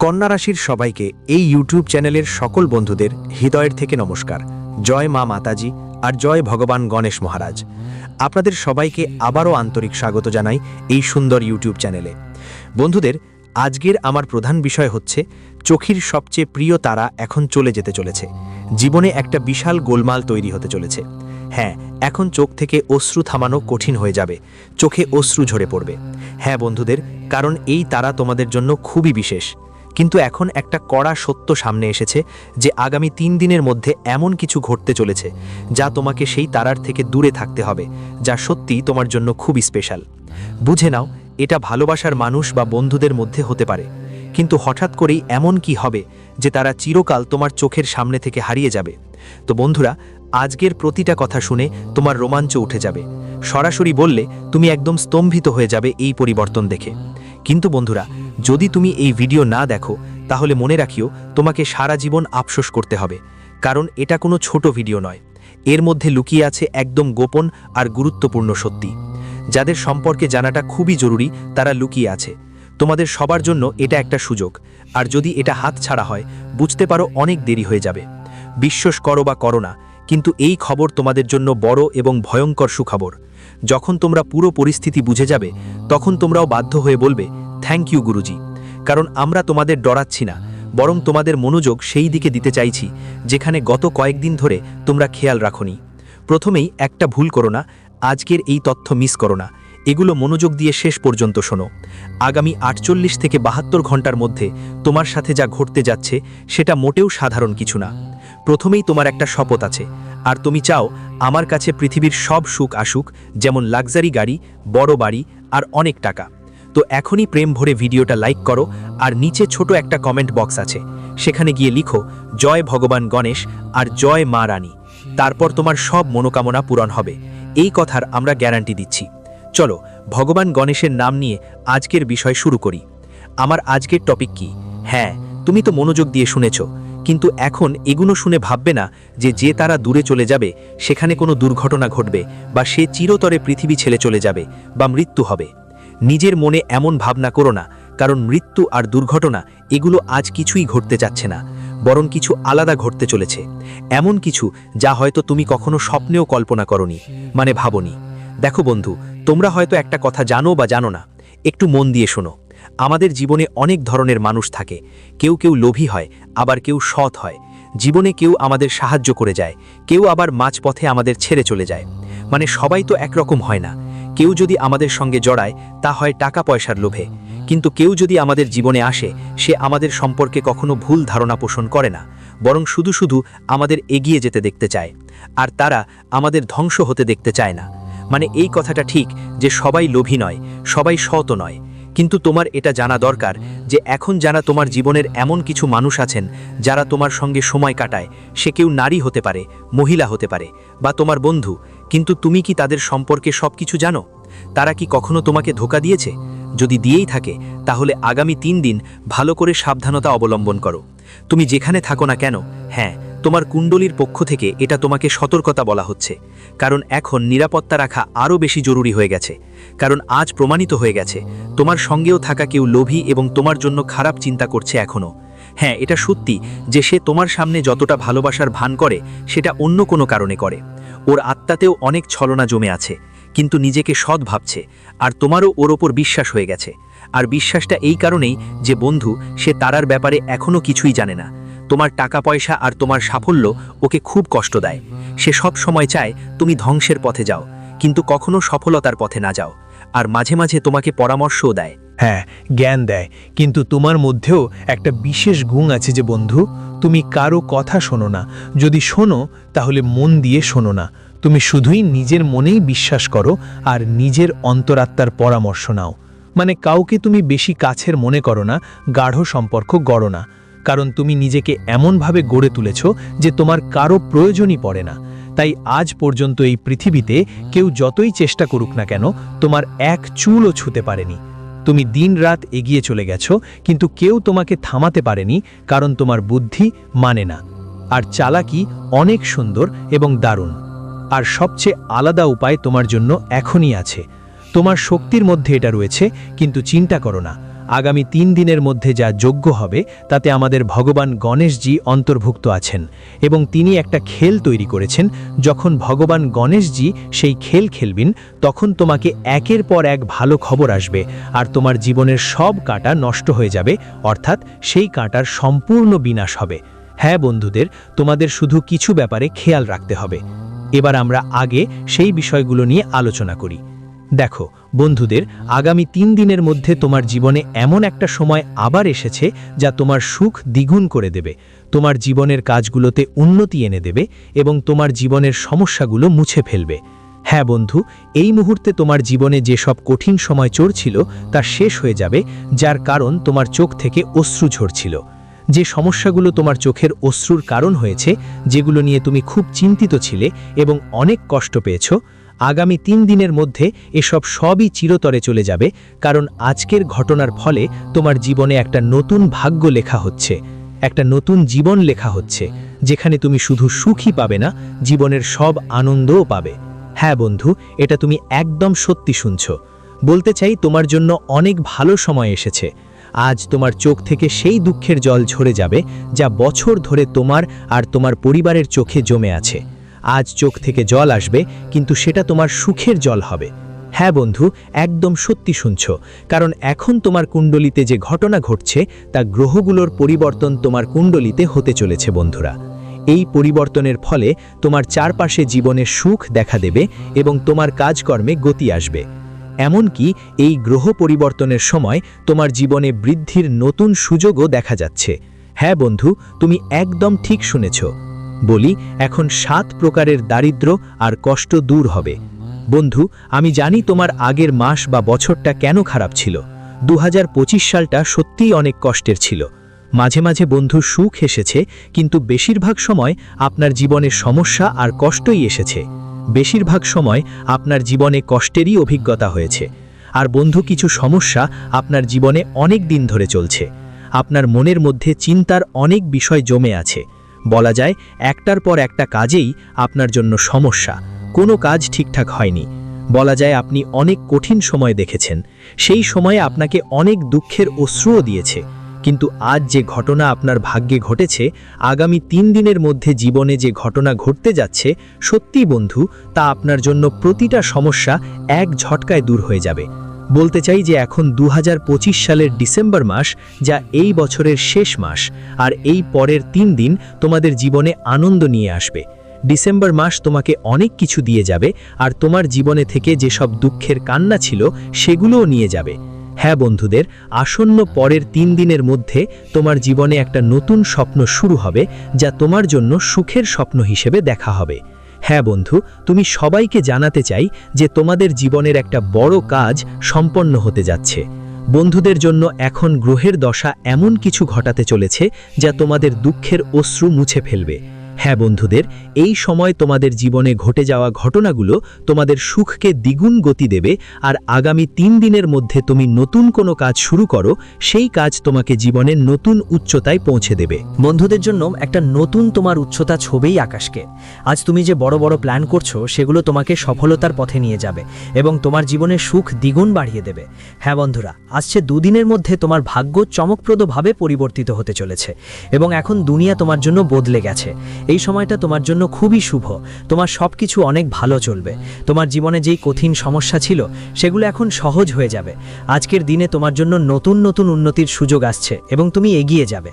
কন্যা রাশির সবাইকে এই ইউটিউব চ্যানেলের সকল বন্ধুদের হৃদয়ের থেকে নমস্কার। জয় মা মাতাজি আর জয় ভগবান গণেশ মহারাজ। আপনাদের সবাইকে আবারও আন্তরিক স্বাগত জানাই এই সুন্দর ইউটিউব চ্যানেলে। বন্ধুদের, আজকের আমার প্রধান বিষয় হচ্ছে চোখের সবচেয়ে প্রিয় তারা এখন চলে যেতে চলেছে। জীবনে একটা বিশাল গোলমাল তৈরি হতে চলেছে। হ্যাঁ, এখন চোখ থেকে অশ্রু থামানো কঠিন হয়ে যাবে, চোখে অশ্রু ঝরে পড়বে। হ্যাঁ বন্ধুদের, কারণ এই তারা তোমাদের জন্য খুবই বিশেষ। কিন্তু এখন একটা কড়া সত্য সামনে এসেছে যে আগামী 3 দিনের মধ্যে এমন কিছু ঘটতে চলেছে যা তোমাকে সেই তারার থেকে দূরে থাকতে হবে, যা সত্যিই তোমার জন্য খুবই স্পেশাল। বুঝে নাও, এটা ভালোবাসার মানুষ বা বন্ধুদের মধ্যে হতে পারে, কিন্তু হঠাৎ করেই এমন কি হবে যে তারা চিরকাল তোমার চোখের সামনে থেকে হারিয়ে যাবে। তো বন্ধুরা, আজকের প্রতিটা কথা শুনে তোমার রোমাঞ্চ উঠে যাবে। সরাসরি বললে তুমি একদম স্তম্ভিত হয়ে যাবে এই পরিবর্তন দেখে। কিন্তু বন্ধুরা, যদি তুমি এই ভিডিও না দেখো তাহলে মনে রাখিও তোমাকে সারা জীবন আফসোস করতে হবে, কারণ এটা কোনো ছোট ভিডিও নয়। এর মধ্যে লুকিয়ে আছে একদম গোপন আর গুরুত্বপূর্ণ সত্যি। যাদের সম্পর্কে জানাটা খুবই জরুরি তারা লুকিয়ে আছে। তোমাদের সবার জন্য এটা একটা সুযোগ, আর যদি এটা হাতছাড়া হয় বুঝতে পারো অনেক দেরি হয়ে যাবে। বিশ্বাস করো বা করো না, কিন্তু এই খবর তোমাদের জন্য বড় এবং ভয়ঙ্কর সুখবর। যখন তোমরা পুরো পরিস্থিতি বুঝে যাবে তখন তোমরাও বাধ্য হয়ে বলবে, থ্যাংক ইউ গুরুজি। কারণ আমরা তোমাদের ডরাচ্ছি না, বরং তোমাদের মনোযোগ সেই দিকে দিতে চাইছি যেখানে গত কয়েকদিন ধরে তোমরা খেয়াল রাখোনি। প্রথমেই একটা ভুল করো না, আজকের এই তথ্য মিস করো না। এগুলো মনোযোগ দিয়ে শেষ পর্যন্ত শোনো। আগামী 48 থেকে 72 ঘন্টার মধ্যে তোমার সাথে যা ঘটতে যাচ্ছে সেটা মোটেও সাধারণ কিছু না। প্রথমেই তোমার একটা শপথ আছে, আর তুমি চাও আমার কাছে পৃথিবীর সব সুখ আসুক, যেমন লাক্সারি গাড়ি, বড় বাড়ি আর অনেক টাকা। তো এখনই প্রেম ভরে ভিডিওটা লাইক করো, আর নিচে ছোট একটা কমেন্ট বক্স আছে, সেখানে গিয়ে লিখো জয় ভগবান গণেশ আর জয় মা রানী। তারপর তোমার সব মনোকামনা পূরণ হবে, এই কথার আমরা গ্যারান্টি দিচ্ছি। চলো ভগবান গণেশের নাম নিয়ে আজকের বিষয় শুরু করি। আমার আজকের টপিক কি? হ্যাঁ, তুমি তো মনোযোগ দিয়ে শুনেছ, কিন্তু এখন এগুলো শুনে ভাববে না যে তারা দূরে চলে যাবে সেখানে কোনো দুর্ঘটনা ঘটবে, বা সে চিরতরে পৃথিবী ছেড়ে চলে যাবে, বা মৃত্যু হবে। নিজের মনে এমন ভাবনা করো না, কারণ মৃত্যু আর দুর্ঘটনা এগুলো আজ কিছুই ঘটতে যাচ্ছে না, বরং কিছু আলাদা ঘটতে চলেছে। এমন কিছু যা হয়তো তুমি কখনো স্বপ্নেও কল্পনা করনি, মানে ভাবনি। দেখো বন্ধু, তোমরা হয়তো একটা কথা জানো বা জানো না, একটু মন দিয়ে শোনো। আমাদের জীবনে অনেক ধরনের মানুষ থাকে। কেউ কেউ লোভী হয়, আবার কেউ সৎ হয়। জীবনে কেউ আমাদের সাহায্য করে যায়, কেউ আবার মাঝপথে আমাদের ছেড়ে চলে যায়। মানে সবাই তো একরকম হয় না। কেউ যদি আমাদের সঙ্গে জড়ায় তা হয় টাকা পয়সার লোভে, কিন্তু কেউ যদি আমাদের জীবনে আসে সে আমাদের সম্পর্কে কখনো ভুল ধারণা পোষণ করে না, বরং শুধু শুধু আমাদের এগিয়ে যেতে দেখতে চায়। আর তারা আমাদের ধ্বংস হতে দেখতে চায় না। মানে এই কথাটা ঠিক যে সবাই লোভী নয়, সবাই সৎ নয়। কিন্তু তোমার এটা জানা দরকার যে এখন যারা তোমার জীবনের এমন কিছু মানুষ আছেন যারা তোমার সঙ্গে সময় কাটায়, সে কেউ নারী হতে পারে, মহিলা হতে পারে, বা তোমার বন্ধু। কিন্তু তুমি কি তাদের সম্পর্কে সব কিছু জানো? তারা কি কখনো তোমাকে ধোঁকা দিয়েছে? যদি দিয়েই থাকে তাহলে আগামী 3 দিন ভালো করে সাবধানতা অবলম্বন করো। তুমি যেখানে থাকো না কেন, হ্যাঁ, তোমার কুণ্ডলীর পক্ষ থেকে এটা তোমাকে সতর্কতা বলা হচ্ছে। কারণ এখন নিরাপত্তা রাখা আরও বেশি জরুরি হয়ে গেছে। কারণ আজ প্রমাণিত হয়ে গেছে তোমার সঙ্গেও থাকা কেউ লোভী এবং তোমার জন্য খারাপ চিন্তা করছে এখনও। হ্যাঁ, এটা সত্যি যে সে তোমার সামনে যতটা ভালোবাসার ভান করে সেটা অন্য কোনো কারণে করে। ওর আত্মাতেও অনেক ছলনা জমে আছে, কিন্তু নিজেকে সৎ ভাবছে, আর তোমারও ওর ওপর বিশ্বাস হয়ে গেছে। আর বিশ্বাসটা এই কারণেই যে বন্ধু, সে তারার ব্যাপারে এখনও কিছুই জানে না। তোমার টাকা পয়সা আর তোমার সাফল্য ওকে খুব কষ্ট দেয়। সে সব সময় চায় তুমি ধ্বংসের পথে যাও, কিন্তু কখনো সফলতার পথে না যাও। আর মাঝে মাঝে তোমাকে পরামর্শও দেয়। হ্যাঁ, জ্ঞান দেয়, কিন্তু তোমার মধ্যেও একটা বিশেষ গুণ আছে যে বন্ধু, তুমি কারো কথা শোনো না। যদি শোনো তাহলে মন দিয়ে শোনো না। তুমি শুধুই নিজের মনেই বিশ্বাস করো আর নিজের অন্তরাত্মার পরামর্শ নাও। মানে কাউকে তুমি বেশি কাছের মনে করো না, গাঢ় সম্পর্ক গড়ো না। কারণ তুমি নিজেকে এমনভাবে গড়ে তুলেছ যে তোমার কারো প্রয়োজনই পড়ে না। তাই আজ পর্যন্ত এই পৃথিবীতে কেউ যতই চেষ্টা করুক না কেন তোমার এক চুলও ছুঁতে পারেনি। তুমি দিন-রাত এগিয়ে চলে গেছো, কিন্তু কেউ তোমাকে থামাতে পারেনি, কারণ তোমার বুদ্ধি মানে না। আর চালাকি অনেক সুন্দর এবং দারুণ। আর সবচেয়ে আলাদা উপায় তোমার জন্য এখনই আছে। তোমার শক্তির মধ্যে এটা রয়েছে, কিন্তু চিন্তা করো না। আগামী 3 দিনের মধ্যে যা যজ্ঞ হবে তাতে আমাদের ভগবান গণেশজি অন্তর্ভুক্ত আছেন এবং তিনি একটা খেল তৈরি করেছেন। যখন ভগবান গণেশজি সেই খেল খেলবেন তখন তোমাকে একের পর এক ভালো খবর আসবে আর তোমার জীবনের সব কাঁটা নষ্ট হয়ে যাবে, অর্থাৎ সেই কাঁটার সম্পূর্ণ বিনাশ হবে। হ্যাঁ বন্ধুদের, তোমাদের শুধু কিছু ব্যাপারে খেয়াল রাখতে হবে। এবার আমরা আগে সেই বিষয়গুলো নিয়ে আলোচনা করি। দেখো বন্ধুদের, আগামী 3 দিনের মধ্যে তোমার জীবনে এমন একটা সময় আবার এসেছে যা তোমার সুখ দ্বিগুণ করে দেবে, তোমার জীবনের কাজগুলোতে উন্নতি এনে দেবে এবং তোমার জীবনের সমস্যাগুলো মুছে ফেলবে। হ্যাঁ বন্ধু, এই মুহূর্তে তোমার জীবনে যেসব কঠিন সময় চলছিল তা শেষ হয়ে যাবে, যার কারণ তোমার চোখ থেকে অশ্রু ঝরছিল। যে সমস্যাগুলো তোমার চোখের অশ্রুর কারণ হয়েছে, যেগুলো নিয়ে তুমি খুব চিন্তিত ছিলে এবং অনেক কষ্ট পেয়েছ, আগামী 3 দিনের মধ্যে এসব সবই চিরতরে চলে যাবে, কারণ আজকের ঘটনার ফলে তোমার জীবনে একটা নতুন ভাগ্য লেখা হচ্ছে, একটা নতুন জীবন লেখা হচ্ছে, যেখানে তুমি শুধু সুখই পাবে না, জীবনের সব আনন্দও পাবে। হ্যাঁ বন্ধু, এটা তুমি একদম সত্যি শুনছ। বলতে চাই, তোমার জন্য অনেক ভালো সময় এসেছে। আজ তোমার চোখ থেকে সেই দুঃখের জল ঝরে যাবে যা বছর ধরে তোমার আর তোমার পরিবারের চোখে জমে আছে। আজ চোখ থেকে জল আসবে, কিন্তু সেটা তোমার সুখের জল হবে। হ্যাঁ বন্ধু, একদম সত্যি শুনছ, কারণ এখন তোমার কুণ্ডলিতে যে ঘটনা ঘটছে তা গ্রহগুলোর পরিবর্তন তোমার কুণ্ডলিতে হতে চলেছে বন্ধুরা। এই পরিবর্তনের ফলে তোমার চারপাশে জীবনে সুখ দেখা দেবে এবং তোমার কাজকর্মে গতি আসবে। এমনকি এই গ্রহ পরিবর্তনের সময় তোমার জীবনে বৃদ্ধির নতুন সুযোগও দেখা যাচ্ছে। হ্যাঁ বন্ধু, তুমি একদম ঠিক শুনেছ। বলি, এখন 7 প্রকারের দারিদ্র্য আর কষ্ট দূর হবে। বন্ধু, আমি জানি তোমার আগের মাস বা বছরটা কেন খারাপ ছিল। 2025 সালটা সত্যিই অনেক কষ্টের ছিল। মাঝে মাঝে বন্ধু সুখ এসেছে, কিন্তু বেশিরভাগ সময় আপনার জীবনে সমস্যা আর কষ্টই এসেছে। বেশিরভাগ সময় আপনার জীবনে কষ্টেরই অভিজ্ঞতা হয়েছে। আর বন্ধু, কিছু সমস্যা আপনার জীবনে অনেক দিন ধরে চলছে। আপনার মনের মধ্যে চিন্তার অনেক বিষয় জমে আছে। বলা যায়, একটার পর একটা কাজেই আপনার জন্য সমস্যা, কোনো কাজ ঠিকঠাক হয়নি। বলা যায় আপনি অনেক কঠিন সময় দেখেছেন, সেই সময়ে আপনাকে অনেক দুঃখের অশ্রুও দিয়েছে। কিন্তু আজ যে ঘটনা আপনার ভাগ্যে ঘটেছে, আগামী 3 দিনের মধ্যে জীবনে যে ঘটনা ঘটতে যাচ্ছে, সত্যি বন্ধু, তা আপনার জন্য প্রতিটা সমস্যা এক ঝটকায় দূর হয়ে যাবে। বলতে চাই যে এখন 2025 সালের ডিসেম্বর মাস, যা এই বছরের শেষ মাস, আর এই পরের 3 দিন তোমাদের জীবনে আনন্দ নিয়ে আসবে। ডিসেম্বর মাস তোমাকে অনেক কিছু দিয়ে যাবে, আর তোমার জীবনে থেকে যেসব দুঃখের কান্না ছিল সেগুলোও নিয়ে যাবে। হ্যাঁ বন্ধুদের, আসন্ন পরের 3 দিনের মধ্যে তোমার জীবনে একটা নতুন স্বপ্ন শুরু হবে, যা তোমার জন্য সুখের স্বপ্ন হিসেবে দেখা হবে। হ্যাঁ বন্ধু, তুমি সবাইকে জানাতে চাই যে তোমাদের জীবনের একটা বড় কাজ সম্পন্ন হতে যাচ্ছে। বন্ধুদের জন্য এখন গ্রহের দশা এমন কিছু ঘটাতে চলেছে যা তোমাদের দুঃখের অশ্রু মুছে ফেলবে। হ্যাঁ বন্ধুদের, এই সময় তোমাদের জীবনে ঘটে যাওয়া ঘটনাগুলো তোমাদের সুখকে দ্বিগুণ গতি দেবে, আর আগামী 3 দিনের মধ্যে তুমি নতুন কোনো কাজ শুরু করো, সেই কাজ তোমাকে জীবনের নতুন উচ্চতায় পৌঁছে দেবে। বন্ধুদের জন্য একটা নতুন তোমার উচ্চতা ছবেই আকাশকে। আজ তুমি যে বড় বড় প্ল্যান করছো, সেগুলো তোমাকে সফলতার পথে নিয়ে যাবে এবং তোমার জীবনে সুখ দ্বিগুণ বাড়িয়ে দেবে। হ্যাঁ বন্ধুরা, আসছে 2 দিনের মধ্যে তোমার ভাগ্য চমকপ্রদভাবে পরিবর্তিত হতে চলেছে এবং এখন দুনিয়া তোমার জন্য বদলে গেছে। এই সময়টা তোমার জন্য খুবই শুভ। তোমার সবকিছু অনেক ভালো চলবে। তোমার জীবনে যেই কঠিন সমস্যা ছিল সেগুলো এখন সহজ হয়ে যাবে। আজকের দিনে তোমার জন্য নতুন নতুন উন্নতির সুযোগ আসছে এবং তুমি এগিয়ে যাবে।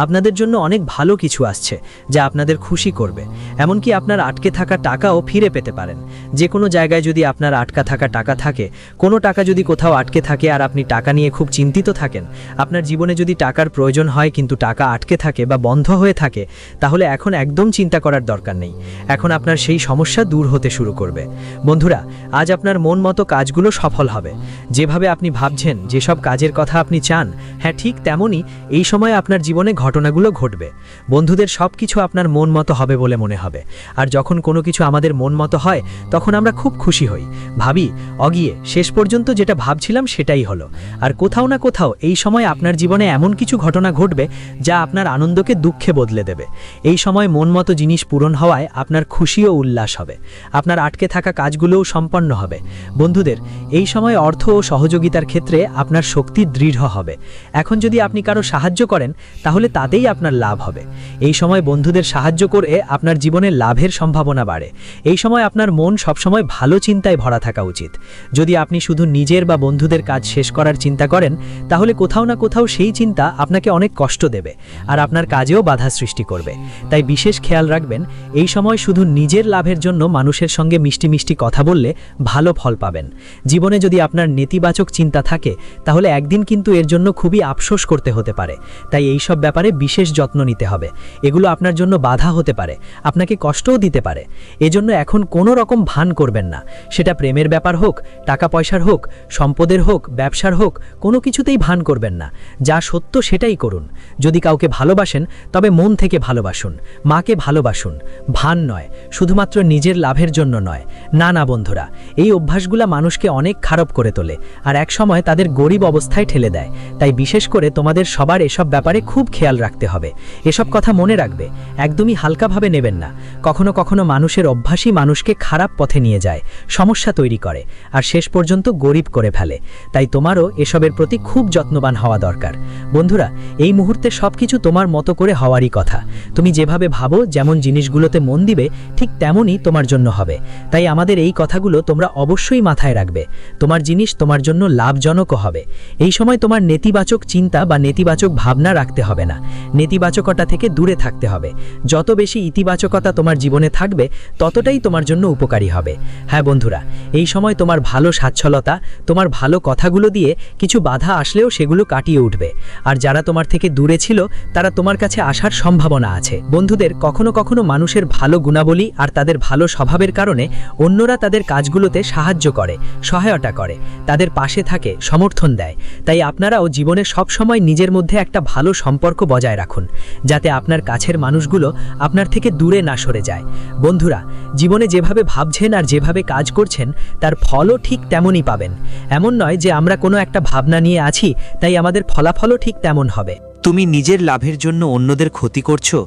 আপনাদের জন্য অনেক ভালো কিছু আসছে যা আপনাদের খুশি করবে। এমনকি আপনার আটকে থাকা টাকাও ফিরে পেতে পারেন। যে কোনো জায়গায় যদি আপনার আটকা থাকা টাকা থাকে, কোনো টাকা যদি কোথাও আটকে থাকে আর আপনি টাকা নিয়ে খুব চিন্তিত থাকেন, আপনার জীবনে যদি টাকার প্রয়োজন হয় কিন্তু টাকা আটকে থাকে বা বন্ধ হয়ে থাকে, তাহলে এখন একদম চিন্তা করার দরকার নেই। এখন আপনার সেই সমস্যা দূর হতে শুরু করবে। বন্ধুরা, আজ আপনার মন মতো কাজগুলো সফল হবে। যেভাবে আপনি ভাবছেন, যেসব কাজের কথা আপনি চান, হ্যাঁ ঠিক তেমনই এই সময় আপনার জীবনে ঘটনাগুলো ঘটবে। বন্ধুদের, সব কিছু আপনার মন মতো হবে বলে মনে হবে। আর যখন কোনো কিছু আমাদের মন মতো হয়, তখন আমরা খুব খুশি হই, ভাবি অগিয়ে শেষ পর্যন্ত যেটা ভাবছিলাম সেটাই হলো। আর কোথাও না কোথাও এই সময় আপনার জীবনে এমন কিছু ঘটনা ঘটবে যা আপনার আনন্দকে দুঃখে বদলে দেবে। এই সময় মন মনমতো জিনিস পূরণ হওয়ায় আপনার খুশি ও উল্লাস হবে। আপনার আটকে থাকা কাজগুলোও সম্পন্ন হবে। বন্ধুদের, এই সময় অর্থ ও সহযোগিতার ক্ষেত্রে আপনার শক্তি দৃঢ় হবে। এখন যদি আপনি কারো সাহায্য করেন তাহলে তাতেই আপনার লাভ হবে। এই সময় বন্ধুদের সাহায্য করে আপনার জীবনে লাভের সম্ভাবনা বাড়ে। এই সময় আপনার মন সবসময় ভালো চিন্তায় ভরা থাকা উচিত। যদি আপনি শুধু নিজের বা বন্ধুদের কাজ শেষ করার চিন্তা করেন তাহলে কোথাও না কোথাও সেই চিন্তা আপনাকে অনেক কষ্ট দেবে আর আপনার কাজেও বাধা সৃষ্টি করবে। তাই বিশেষ খেয়াল রাখবেন, এই সময় শুধু নিজের লাভের জন্য মানুষের সঙ্গে মিষ্টি মিষ্টি কথা বললে ভালো ফল পাবেন। জীবনে যদি আপনার নেতিবাচক চিন্তা থাকে তাহলে একদিন কিন্তু এর জন্য খুবই আফসোস করতে হতে পারে। তাই এই সব ব্যাপারে বিশেষ যত্ন নিতে হবে। এগুলো আপনার জন্য বাধা হতে পারে, আপনাকে কষ্টও দিতে পারে। এজন্য এখন কোনো রকম ভান করবেন না। সেটা প্রেমের ব্যাপার হোক, টাকা পয়সার হোক, সম্পদের হোক, ব্যবসার হোক, কোনো কিছুতেই ভান করবেন না। যা সত্য সেটাই করুন। যদি কাউকে ভালোবাসেন তবে মন থেকে ভালোবাসুন। মাকে ভালোবাসুন, ভান নয়, শুধুমাত্র নিজের লাভের জন্য নয়। না না বন্ধুরা, এই অভ্যাসগুলা মানুষকে অনেক খারাপ করে তোলে আর এক সময় তাদের গরিব অবস্থায় ঠেলে দেয়। তাই বিশেষ করে তোমাদের সবার এসব ব্যাপারে খুব খেয়াল রাখতে হবে। এসব কথা মনে রাখবে, একদমই হালকাভাবে নেবেন না। কখনো কখনো মানুষের অভ্যাসই মানুষকে খারাপ পথে নিয়ে যায়, সমস্যা তৈরি করে আর শেষ পর্যন্ত গরিব করে ফেলে। তাই তোমারও এসবের প্রতি খুব যত্নবান হওয়া দরকার। বন্ধুরা, এই মুহূর্তে সবকিছু তোমার মতো করে হওয়ারই কথা। তুমি যেভাবে ভাবো, যেমন জিনিসগুলোতে মন দিবে, ঠিক তেমনই তোমার জন্য হবে। তাই আমাদের এই কথাগুলো তোমরা অবশ্যই মাথায় রাখবে। তোমার জিনিস তোমার জন্য লাভজনকও হবে। এই সময় তোমার নেতিবাচক চিন্তা বা নেতিবাচক ভাবনা রাখতে হবে না। নেতিবাচকতা থেকে দূরে থাকতে হবে। যত বেশি ইতিবাচকতা তোমার জীবনে থাকবে ততটাই তোমার জন্য উপকারী হবে। হ্যাঁ বন্ধুরা, এই সময় তোমার ভালো সচ্ছলতা, তোমার ভালো কথাগুলো দিয়ে কিছু বাধা আসলেও সেগুলো কাটিয়ে উঠবে। আর যারা তোমার থেকে দূরে ছিল তারা তোমার কাছে আসার সম্ভাবনা আছে। বন্ধুদের, কখনো কখনো মানুষের ভালো গুণাবলী আর তাদের ভালো স্বভাবের কারণে অন্যরা তাদের কাজগুলোতে সাহায্য করে, সহায়তা করে, তাদের পাশে থাকে, সমর্থন দেয়। তাই আপনারাও জীবনে সবসময় নিজের মধ্যে একটা ভালো সম্পর্ক বজায় রাখুন, যাতে আপনার কাছের মানুষগুলো আপনার থেকে দূরে না সরে যায়। বন্ধুরা, জীবনে যেভাবে ভাবছেন আর যেভাবে কাজ করছেন তার ফলও ঠিক তেমনই পাবেন। এমন নয় যে আমরা কোনো একটা ভাবনা নিয়ে আছি তাই আমাদের ফলাফলও ঠিক তেমন হবে। তুমি নিজের লাভের জন্য অন্যদের ক্ষতি করছো,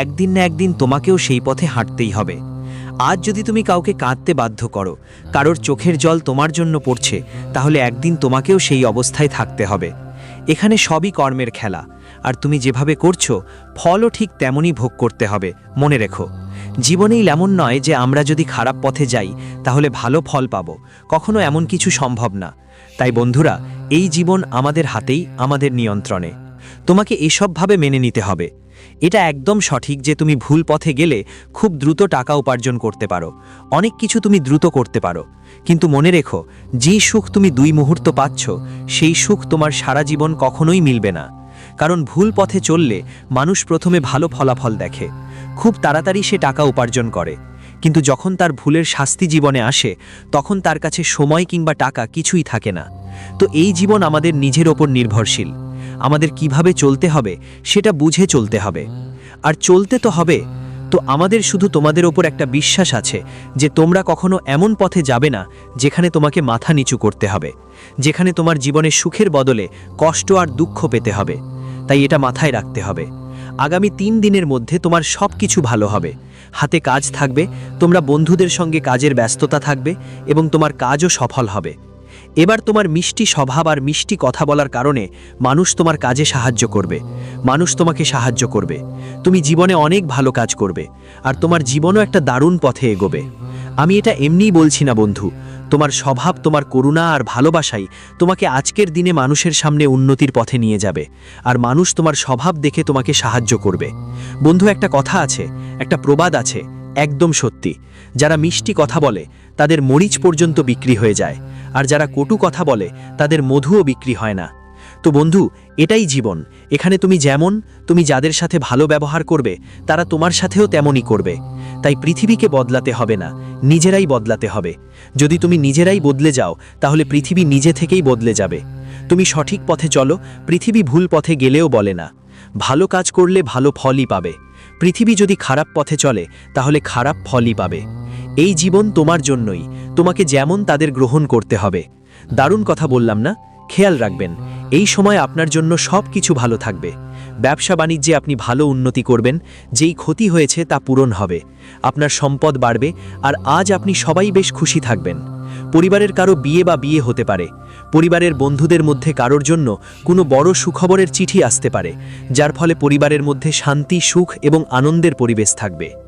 একদিন না একদিন তোমাকেও সেই পথে হাঁটতেই হবে। আজ যদি তুমি কাউকে কাঁদতে বাধ্য করো, কারোর চোখের জল তোমার জন্য পড়ছে, তাহলে একদিন তোমাকেও সেই অবস্থায় থাকতে হবে। এখানে সবই কর্মের খেলা, আর তুমি যেভাবে করছো ফলও ঠিক তেমনই ভোগ করতে হবে। মনে রেখো, জীবনেই এমন নয় যে আমরা যদি খারাপ পথে যাই তাহলে ভালো ফল পাবো, কখনো এমন কিছু সম্ভব না। তাই বন্ধুরা, এই জীবন আমাদের হাতেই, আমাদের নিয়ন্ত্রণে। তোমাকে এসবভাবে মেনে নিতে হবে। এটা একদম সঠিক যে তুমি ভুল পথে গেলে খুব দ্রুত টাকা উপার্জন করতে পারো, অনেক কিছু তুমি দ্রুত করতে পারো। কিন্তু মনে রেখো, যেই সুখ তুমি 2 মুহূর্ত পাচ্ছ সেই সুখ তোমার সারা জীবন কখনোই মিলবে না। কারণ ভুল পথে চললে মানুষ প্রথমে ভালো ফলাফল দেখে, খুব তাড়াতাড়ি সে টাকা উপার্জন করে, কিন্তু যখন তার ভুলের শাস্তি জীবনে আসে তখন তার কাছে সময় কিংবা টাকা কিছুই থাকে না। তো এই জীবন আমাদের নিজের ওপর নির্ভরশীল। আমাদের কিভাবে চলতে হবে সেটা বুঝে চলতে হবে। আর চলতে তো হবে, তো আমাদের শুধু তোমাদের ওপর একটা বিশ্বাস আছে যে তোমরা কখনো এমন পথে যাবে না যেখানে তোমাকে মাথা নিচু করতে হবে, যেখানে তোমার জীবনে সুখের বদলে কষ্ট আর দুঃখ পেতে হবে। তাই এটা মাথায় রাখতে হবে। আগামী 3 দিনের মধ্যে তোমার সব কিছু ভালো হবে। হাতে কাজ থাকবে, তোমরা বন্ধুদের সঙ্গে কাজের ব্যস্ততা থাকবে এবং তোমার কাজও সফল হবে। এবার তোমার মিষ্টি স্বভাব আর মিষ্টি কথা বলার কারণে মানুষ তোমার কাজে সাহায্য করবে, মানুষ তোমাকে সাহায্য করবে। তুমি জীবনে অনেক ভালো কাজ করবে আর তোমার জীবনও একটা দারুণ পথে এগোবে। আমি এটা এমনিই বলছি না বন্ধু, তোমার স্বভাব, তোমার করুণা আর ভালোবাসাই তোমাকে আজকের দিনে মানুষের সামনে উন্নতির পথে নিয়ে যাবে আর মানুষ তোমার স্বভাব দেখে তোমাকে সাহায্য করবে। বন্ধু, একটা কথা আছে, একটা প্রবাদ আছে, একদম সত্যি। যারা মিষ্টি কথা বলে তাদের মরিচ পর্যন্ত বিক্রি হয়ে যায়, আর যারা কটু কথা বলে তাদের মধুও বিক্রি হয় না। তো বন্ধু, এটাই জীবন। এখানে তুমি যাদের সাথে ভালো ব্যবহার করবে তারা তোমার সাথেও তেমনই করবে। তাই পৃথিবীকে বদলাতে হবে না, নিজেরাই বদলাতে হবে। যদি তুমি নিজেরাই বদলে যাও তাহলে পৃথিবী নিজে থেকেই বদলে যাবে। তুমি সঠিক পথে চলো, পৃথিবী ভুল পথে গেলেও বলে না। ভালো কাজ করলে ভালো ফলই পাবে। পৃথিবী যদি খারাপ পথে চলে তাহলে খারাপ ফলই পাবে। এই জীবন তোমার জন্যই, তোমাকে যেমন তাদের গ্রহণ করতে হবে। দারুণ কথা বললাম না? খেয়াল রাখবেন এই সময় আপনার জন্য সব কিছু ভালো থাকবে। ব্যবসা বাণিজ্যে আপনি ভালো উন্নতি করবেন, যেই ক্ষতি হয়েছে তা পূরণ হবে। আপনার সম্পদ বাড়বে আর আজ আপনি সবাই বেশ খুশি থাকবেন। পরিবারের কারো বিয়ে হতে পারে। পরিবারের বন্ধুদের মধ্যে কারোর জন্য কোনো বড় সুখবরের চিঠি আসতে পারে, যার ফলে পরিবারের মধ্যে শান্তি, সুখ এবং আনন্দের পরিবেশ থাকবে।